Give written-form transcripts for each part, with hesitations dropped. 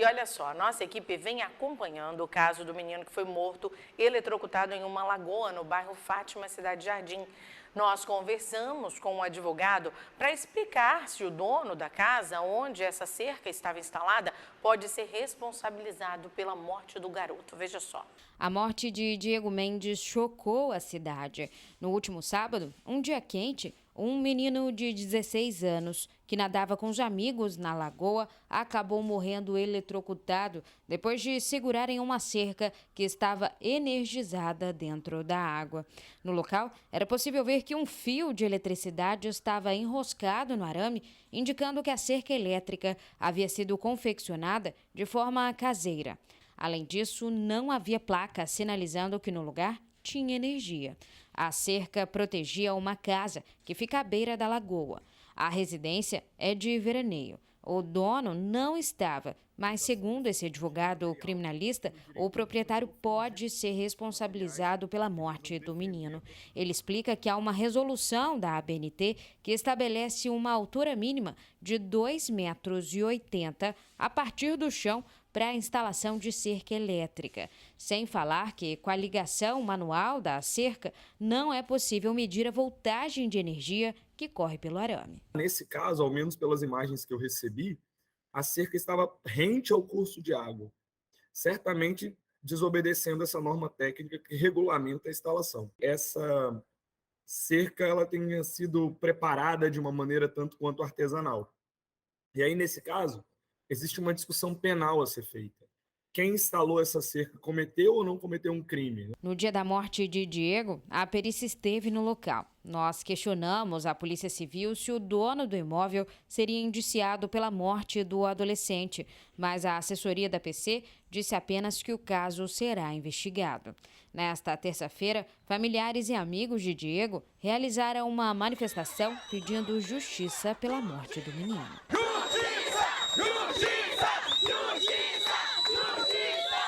E olha só, a nossa equipe vem acompanhando o caso do menino que foi morto eletrocutado em uma lagoa no bairro Fátima, Cidade Jardim. Nós conversamos com um advogado para explicar se o dono da casa onde essa cerca estava instalada pode ser responsabilizado pela morte do garoto. Veja só. A morte de Diego Mendes chocou a cidade. No último sábado, um dia quente, um menino de 16 anos que nadava com os amigos na lagoa acabou morrendo eletrocutado depois de segurarem uma cerca que estava energizada dentro da água. No local, era possível ver que um fio de eletricidade estava enroscado no arame, indicando que a cerca elétrica havia sido confeccionada de forma caseira. Além disso, não havia placa sinalizando que no lugar tinha energia. A cerca protegia uma casa que fica à beira da lagoa. A residência é de veraneio. O dono não estava, mas segundo esse advogado criminalista, o proprietário pode ser responsabilizado pela morte do menino. Ele explica que há uma resolução da ABNT que estabelece uma altura mínima de 2,80 metros a partir do chão para a instalação de cerca elétrica. Sem falar que, com a ligação manual da cerca, não é possível medir a voltagem de energia que corre pelo arame. Nesse caso, ao menos pelas imagens que eu recebi, a cerca estava rente ao curso de água, certamente desobedecendo essa norma técnica que regulamenta a instalação. Essa cerca ela tenha sido preparada de uma maneira tanto quanto artesanal. E aí, nesse caso, existe uma discussão penal a ser feita. Quem instalou essa cerca cometeu ou não cometeu um crime? No dia da morte de Diego, a perícia esteve no local. Nós questionamos a Polícia Civil se o dono do imóvel seria indiciado pela morte do adolescente, mas a assessoria da PC disse apenas que o caso será investigado. Nesta terça-feira, familiares e amigos de Diego realizaram uma manifestação pedindo justiça pela morte do menino.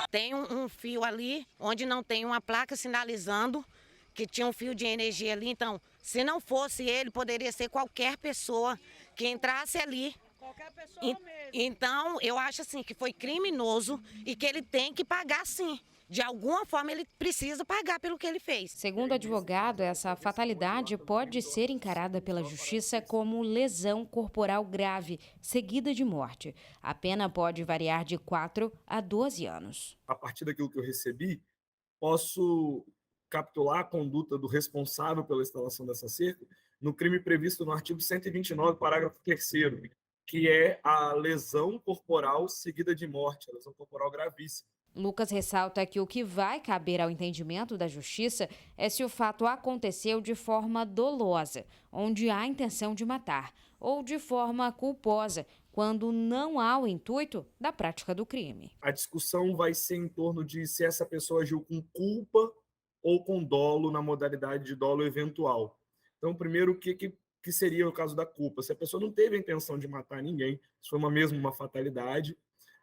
Tem um fio ali onde não tem uma placa sinalizando que tinha um fio de energia ali. Então, se não fosse ele, poderia ser qualquer pessoa que entrasse ali. Qualquer pessoa mesmo. Então, eu acho assim que foi criminoso e que ele tem que pagar sim. De alguma forma, ele precisa pagar pelo que ele fez. Segundo o advogado, essa fatalidade pode ser encarada pela justiça como lesão corporal grave, seguida de morte. A pena pode variar de 4 a 12 anos. A partir daquilo que eu recebi, posso capitular a conduta do responsável pela instalação dessa cerca no crime previsto no artigo 129, parágrafo 3º, que é a lesão corporal seguida de morte, a lesão corporal gravíssima. Lucas ressalta que o que vai caber ao entendimento da justiça é se o fato aconteceu de forma dolosa, onde há intenção de matar, ou de forma culposa, quando não há o intuito da prática do crime. A discussão vai ser em torno de se essa pessoa agiu com culpa ou com dolo, na modalidade de dolo eventual. Então, primeiro, o que seria o caso da culpa? Se a pessoa não teve a intenção de matar ninguém, se foi mesmo uma fatalidade,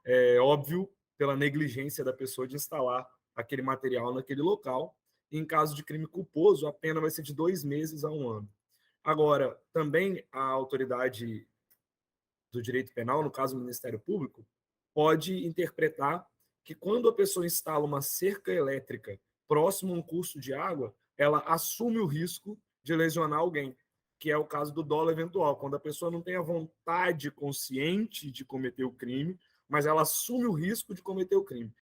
é óbvio, pela negligência da pessoa de instalar aquele material naquele local. E, em caso de crime culposo, a pena vai ser de 2 meses a 1 ano. Agora, também a autoridade do direito penal, no caso o Ministério Público, pode interpretar que quando a pessoa instala uma cerca elétrica próximo a um curso de água, ela assume o risco de lesionar alguém, que é o caso do dolo eventual, quando a pessoa não tem a vontade consciente de cometer o crime, mas ela assume o risco de cometer o crime.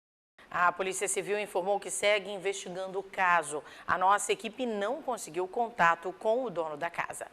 A Polícia Civil informou que segue investigando o caso. A nossa equipe não conseguiu contato com o dono da casa.